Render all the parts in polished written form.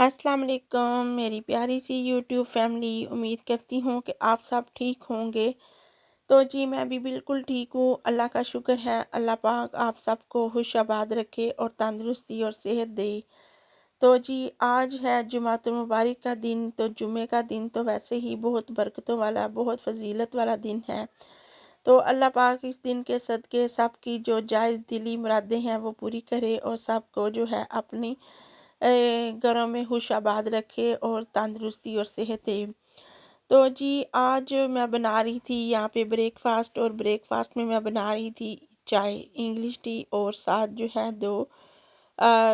अस्सलाम वालेकुम मेरी प्यारी सी यूट्यूब फैमिली। उम्मीद करती हूँ कि आप सब ठीक होंगे। तो जी मैं भी बिल्कुल ठीक हूँ, अल्लाह का शुक्र है। अल्लाह पाक आप सबको खुश आबाद रखे और तंदुरुस्ती और सेहत दे। तो जी आज है जुमातुल मुबारक का दिन। तो जुमे का दिन तो वैसे ही बहुत बरकतों वाला, बहुत फजीलत वाला दिन है। तो अल्लाह पाक इस दिन के सदके सबकी जो जायज़ दिली मुरादें हैं वो पूरी करे और सबको जो है अपनी घरों में खुश आबाद रखे और तंदुरुस्ती और सेहत दे। तो जी आज मैं बना रही थी यहाँ पे ब्रेकफास्ट, और ब्रेकफास्ट में मैं बना रही थी चाय, इंग्लिश टी, और साथ जो है दो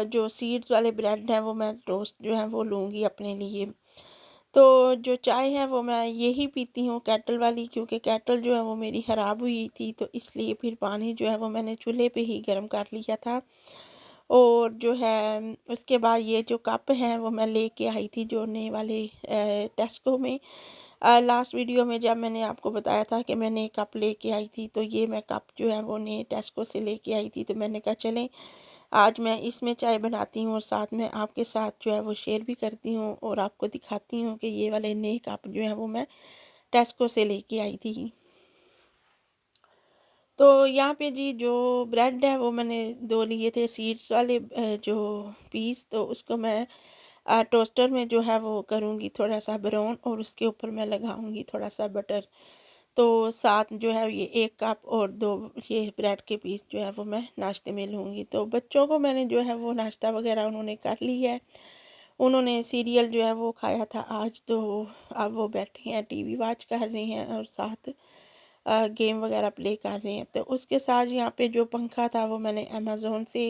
जो सीड्स वाले ब्रेड हैं वो मैं टोस्ट जो है वो लूँगी अपने लिए। तो जो चाय है वो मैं यही पीती हूँ केटल वाली, क्योंकि केटल जो है वो मेरी ख़राब हुई थी, तो इसलिए फिर पानी जो है वो मैंने चूल्हे पे ही गर्म कर लिया था। और जो है उसके बाद ये जो कप हैं वो मैं लेके आई थी जो नए वाले टेस्को में। लास्ट वीडियो में जब मैंने आपको बताया था कि मैंने कप लेके आई थी, तो ये मैं कप जो है वो नए टेस्को से लेके आई थी। तो मैंने कहा चलें आज मैं इसमें चाय बनाती हूँ और साथ में आपके साथ जो है वो शेयर भी करती हूँ और आपको दिखाती हूँ कि ये वाले नए कप जो हैं वो मैं टेस्को से लेके आई थी। तो यहाँ पे जी जो ब्रेड है वो मैंने दो लिए थे सीड्स वाले जो पीस। तो उसको मैं टोस्टर में जो है वो करूँगी थोड़ा सा ब्राउन, और उसके ऊपर मैं लगाऊंगी थोड़ा सा बटर। तो साथ जो है ये एक कप और दो ये ब्रेड के पीस जो है वो मैं नाश्ते में लूँगी। तो बच्चों को मैंने जो है वो नाश्ता वगैरह उन्होंने कर ली है। उन्होंने सीरियल जो है वो खाया था आज। तो अब वो बैठे हैं टीवी वॉच कर रहे हैं और साथ गेम वगैरह प्ले कर रहे हैं। तो उसके साथ यहाँ पे जो पंखा था वो मैंने अमेज़ोन से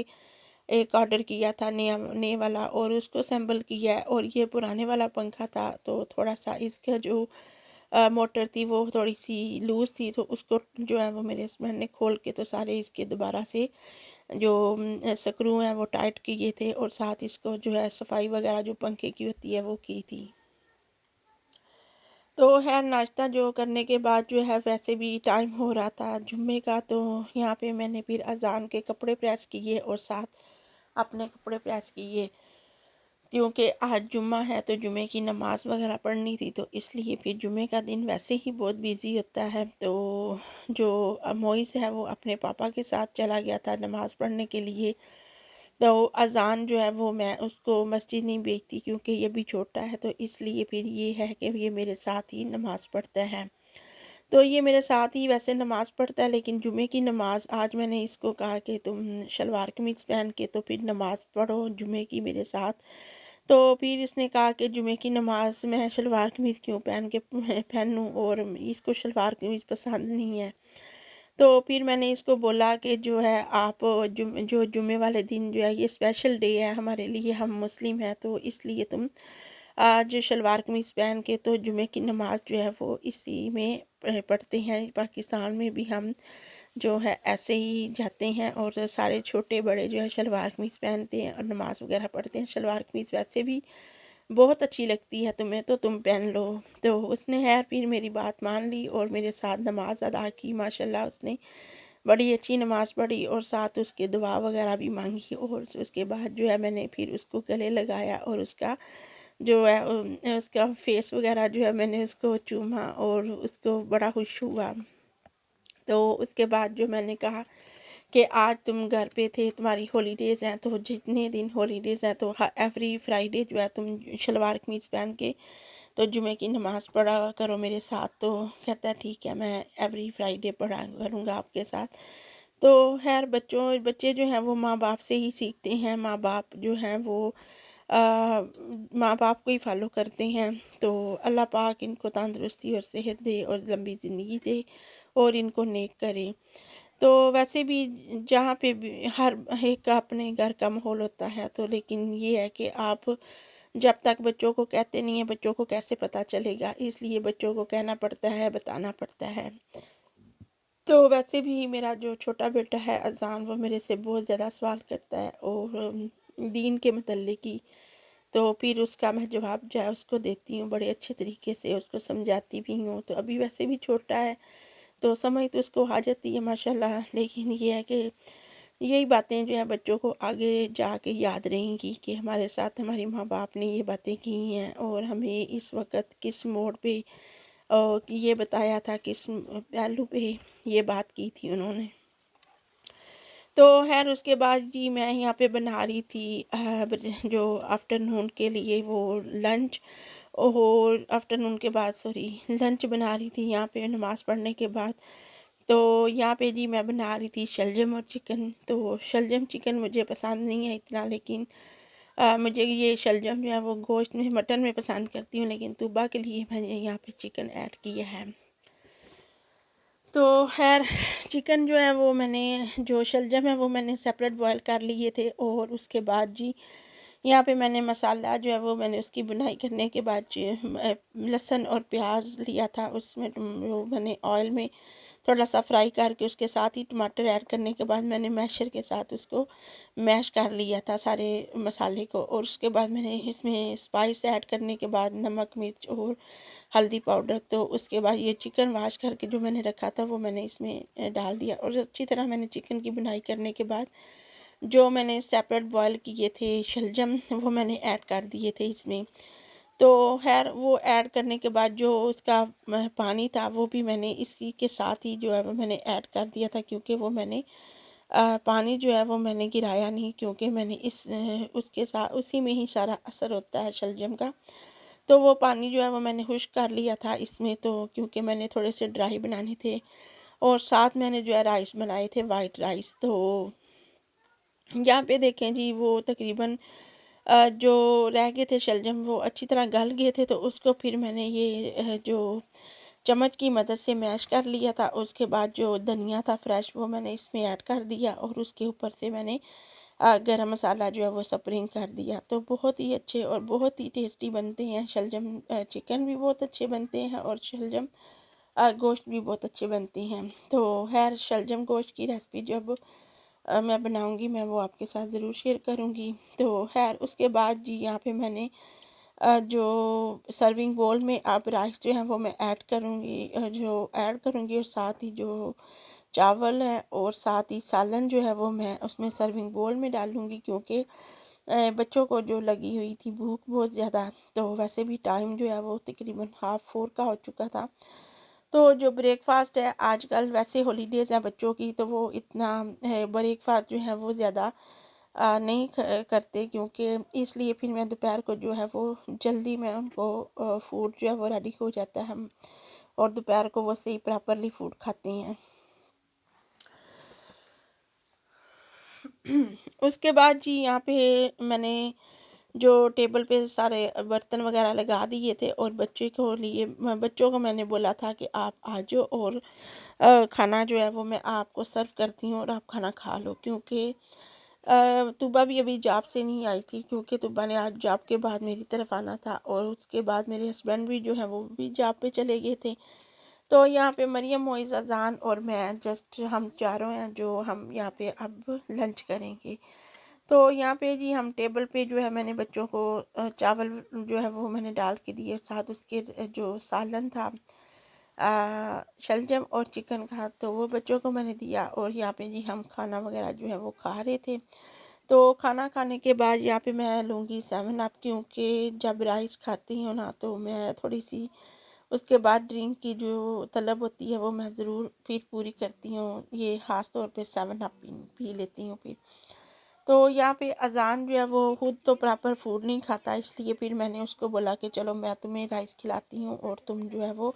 एक ऑर्डर किया था नया नए वाला, और उसको असेंबल किया है। और ये पुराने वाला पंखा था तो थोड़ा सा इसका जो मोटर थी वो थोड़ी सी लूज़ थी, तो उसको जो है वो मेरे हस्बैंड ने खोल के तो सारे इसके दोबारा से जो स्क्रू हैं वो टाइट किए थे, और साथ इसको जो है सफाई वगैरह जो पंखे की होती है वो की थी। तो है नाश्ता जो करने के बाद जो है वैसे भी टाइम हो रहा था जुम्मे का, तो यहाँ पे मैंने फिर अजान के कपड़े प्रेस किए और साथ अपने कपड़े प्रेस किए, क्योंकि आज जुम्मा है तो जुमे की नमाज़ वगैरह पढ़नी थी। तो इसलिए फिर जुमे का दिन वैसे ही बहुत बिजी होता है। तो जो मोइस है वो अपने पापा के साथ चला गया था नमाज़ पढ़ने के लिए। तो अज़ान जो है वो मैं उसको मस्जिद नहीं भेजती, क्योंकि ये भी छोटा है, तो इसलिए फिर ये है कि ये मेरे साथ ही नमाज़ पढ़ता है। तो ये मेरे साथ ही वैसे नमाज़ पढ़ता है, लेकिन जुमे की नमाज़ आज मैंने इसको कहा कि तुम शलवार कमीज़ पहन के तो फिर नमाज़ पढ़ो जुमे की मेरे साथ। तो फिर इसने कहा कि जुमे की नमाज़ में शलवार कमीज़ क्यों पहनूँ, और इसको शलवार कमीज़ पसंद नहीं है। तो फिर मैंने इसको बोला कि जो है आप जो जुमे वाले दिन जो है ये स्पेशल डे है हमारे लिए, हम मुस्लिम हैं, तो इसलिए तुम आज शलवार कमीज़ पहन के तो जुमे की नमाज़ जो है वो इसी में पढ़ते हैं। पाकिस्तान में भी हम जो है ऐसे ही जाते हैं और सारे छोटे बड़े जो है शलवार कमीज़ पहनते हैं और नमाज़ वगैरह पढ़ते हैं। शलवार कमीज़ वैसे भी बहुत अच्छी लगती है तुम्हें, तो तुम पहन लो। तो उसने खैर फिर मेरी बात मान ली और मेरे साथ नमाज अदा की। माशाल्लाह उसने बड़ी अच्छी नमाज़ पढ़ी और साथ उसके दुआ वगैरह भी मांगी, और उसके बाद जो है मैंने फिर उसको गले लगाया और उसका जो है उसका फेस वगैरह जो है मैंने उसको चूमा और उसको बड़ा खुश हुआ। तो उसके बाद जो मैंने कहा कि आज तुम घर पे थे, तुम्हारी हॉलीडेज़ हैं, तो जितने दिन हॉलीडेज़ हैं तो एवरी फ्राइडे जो है तुम शलवार कमीज़ पहन के तो जुमे की नमाज़ पढ़ा करो मेरे साथ। तो कहता है ठीक है, मैं एवरी फ्राइडे पढ़ा करूँगा आपके साथ। तो खैर बच्चे जो हैं वो माँ बाप से ही सीखते हैं। माँ बाप जो हैं वो माँ बाप को ही फॉलो करते हैं। तो अल्लाह पाक इनको तंदुरुस्ती और सेहत दे और लंबी ज़िंदगी दे और इनको नेक करे। तो वैसे भी जहाँ पे भी हर एक का अपने घर का माहौल होता है, तो लेकिन ये है कि आप जब तक बच्चों को कहते नहीं हैं बच्चों को कैसे पता चलेगा, इसलिए बच्चों को कहना पड़ता है, बताना पड़ता है। तो वैसे भी मेरा जो छोटा बेटा है अज़ान, वो मेरे से बहुत ज़्यादा सवाल करता है और दीन के मतलब की। तो फिर उसका मैं जवाब जो है उसको देती हूँ, बड़े अच्छे तरीके से उसको समझाती भी हूँ। तो अभी वैसे भी छोटा है तो समझ तो उसको आ जाती है माशाल्लाह, लेकिन ये है कि यही बातें जो है बच्चों को आगे जाके याद रहेंगी कि हमारे साथ हमारे माँ बाप ने ये बातें की हैं और हमें इस वक्त किस मोड़ पे ये बताया था, किस पहलू पे ये बात की थी उन्होंने। तो खैर उसके बाद जी मैं यहाँ पे बना रही थी जो आफ्टरनून के लिए वो लंच, और आफ्टरनून के बाद सॉरी लंच बना रही थी यहाँ पे नमाज़ पढ़ने के बाद। तो यहाँ पे जी मैं बना रही थी शलजम और चिकन। तो शलजम चिकन मुझे पसंद नहीं है इतना, लेकिन मुझे ये शलजम जो है वो गोश्त में मटन में पसंद करती हूँ, लेकिन तुबा के लिए मैंने यहाँ पे चिकन ऐड किया है। तो खैर चिकन जो है वो मैंने, जो शलजम है वो मैंने सेपरेट बॉयल कर लिए थे, और उसके बाद जी यहाँ पे मैंने मसाला जो है वो मैंने उसकी बुनाई करने के बाद लहसुन और प्याज लिया था, उसमें वो मैंने ऑयल में थोड़ा सा फ्राई करके उसके साथ ही टमाटर ऐड करने के बाद मैंने मैशर के साथ उसको मैश कर लिया था सारे मसाले को। और उसके बाद मैंने इसमें स्पाइस ऐड करने के बाद नमक मिर्च और हल्दी पाउडर, तो उसके बाद ये चिकन वाश करके जो मैंने रखा था वो मैंने इसमें डाल दिया, और अच्छी तरह मैंने चिकन की बुनाई करने के बाद जो मैंने सेपरेट बॉयल किए थे शलजम वो मैंने ऐड कर दिए थे इसमें। तो खैर वो ऐड करने के बाद जो उसका पानी था वो भी मैंने इसी के साथ ही जो है वो मैंने ऐड कर दिया था, क्योंकि वो मैंने पानी जो है वो मैंने गिराया नहीं, क्योंकि मैंने उसके साथ उसी में ही सारा असर होता है शलजम का। तो वो पानी जो है वो मैंने खुश्क कर लिया था इसमें, तो क्योंकि मैंने थोड़े से ड्राई बनाने थे, और साथ मैंने जो है राइस बनाए थे वाइट राइस। तो यहाँ पे देखें जी वो तकरीबन जो रह गए थे शलजम वो अच्छी तरह गल गए थे, तो उसको फिर मैंने ये जो चम्मच की मदद से मैश कर लिया था। उसके बाद जो धनिया था फ्रेश वो मैंने इसमें ऐड कर दिया, और उसके ऊपर से मैंने गरम मसाला जो है वो स्प्रिंग कर दिया। तो बहुत ही अच्छे और बहुत ही टेस्टी बनते हैं शलजम। चिकन भी बहुत अच्छे बनते हैं और शलजम गोश्त भी बहुत अच्छे बनते हैं। तो खैर शलजम गोश्त की रेसिपी जब मैं बनाऊंगी मैं वो आपके साथ ज़रूर शेयर करूंगी। तो खैर उसके बाद जी यहाँ पे मैंने जो सर्विंग बोल में अब राइस जो है वो मैं ऐड करूँगी, जो ऐड करूँगी, और साथ ही जो चावल है और साथ ही सालन जो है वो मैं उसमें सर्विंग बोल में डालूँगी, क्योंकि बच्चों को जो लगी हुई थी भूख बहुत ज़्यादा। तो वैसे भी टाइम जो है वो तकरीबन 3:30 का हो चुका था। तो जो ब्रेकफास्ट है आजकल वैसे हॉलीडेज़ हैं बच्चों की, तो वो इतना ब्रेकफास्ट जो है वो ज़्यादा नहीं करते, क्योंकि इसलिए फिर मैं दोपहर को जो है वो जल्दी मैं उनको फूड जो है वो रेडी हो जाता है हम, और दोपहर को वो सही प्रॉपरली फूड खाते हैं। उसके बाद जी यहाँ पे मैंने जो टेबल पे सारे बर्तन वगैरह लगा दिए थे, और बच्चों को मैंने बोला था कि आप आ जाओ और खाना जो है वो मैं आपको सर्व करती हूँ और आप खाना खा लो, क्योंकि तुबा भी अभी जॉब से नहीं आई थी, क्योंकि तुबा ने आज जॉब के बाद मेरी तरफ आना था, और उसके बाद मेरे हस्बैंड भी जो है वो भी जॉब पे चले गए थे। तो यहाँ पे मरियम, मोइज़, अजान और मैं जस्ट हम चारों हैं जो हम यहाँ पे अब लंच करेंगे। तो यहाँ पे जी हम टेबल पे जो है मैंने बच्चों को चावल जो है वो मैंने डाल के दिए, साथ उसके जो सालन था शलजम और चिकन का, तो वो बच्चों को मैंने दिया। और यहाँ पे जी हम खाना वगैरह जो है वो खा रहे थे। तो खाना खाने के बाद यहाँ पे मैं लूँगी 7 अप, क्योंकि जब राइस खाती हूँ ना तो मैं थोड़ी सी उसके बाद ड्रिंक की जो तलब होती है वो मैं ज़रूर फिर पूरी करती हूँ। ये ख़ास तौर पे 7 अप पी लेती हूँ फिर। तो यहाँ पे अजान जो है वो खुद तो प्रॉपर फूड नहीं खाता, इसलिए फिर मैंने उसको बोला कि चलो मैं तुम्हें राइस खिलाती हूँ और तुम जो है वो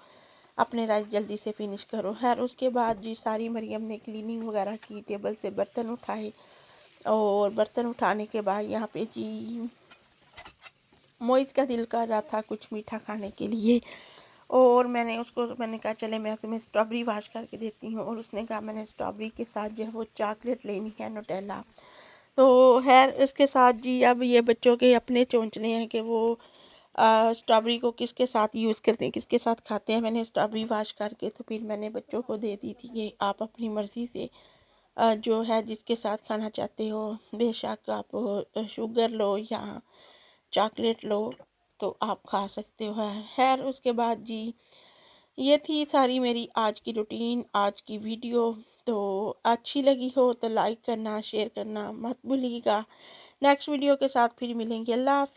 अपने राइस जल्दी से फिनिश करो। खैर उसके बाद जी सारी मरियम ने क्लीनिंग वगैरह की, टेबल से बर्तन उठाए, और बर्तन उठाने के बाद यहाँ पे जी मोइज़ का दिल कर रहा था कुछ मीठा खाने के लिए, और मैंने कहा चले मैं तुम्हें स्ट्रॉबेरी वाश करके देती हूँ, और उसने कहा मैंने स्ट्रॉबेरी के साथ जो है वो चॉकलेट लेनी है, नुटेला। तो खैर इसके साथ जी अब ये बच्चों के अपने चोंचले हैं कि वो स्ट्रॉबेरी को किसके साथ यूज़ करते हैं, किसके साथ खाते हैं। मैंने स्ट्रॉबेरी वाश करके तो फिर मैंने बच्चों को दे दी थी कि आप अपनी मर्ज़ी से जो है जिसके साथ खाना चाहते हो, बेशक आप शुगर लो या चॉकलेट लो तो आप खा सकते हो। खैर उसके बाद जी ये थी सारी मेरी आज की रूटीन, आज की वीडियो। तो अच्छी लगी हो तो लाइक करना, शेयर करना मत भूलिएगा। नेक्स्ट वीडियो के साथ फिर मिलेंगे। अल्लाह हाफ़िज़।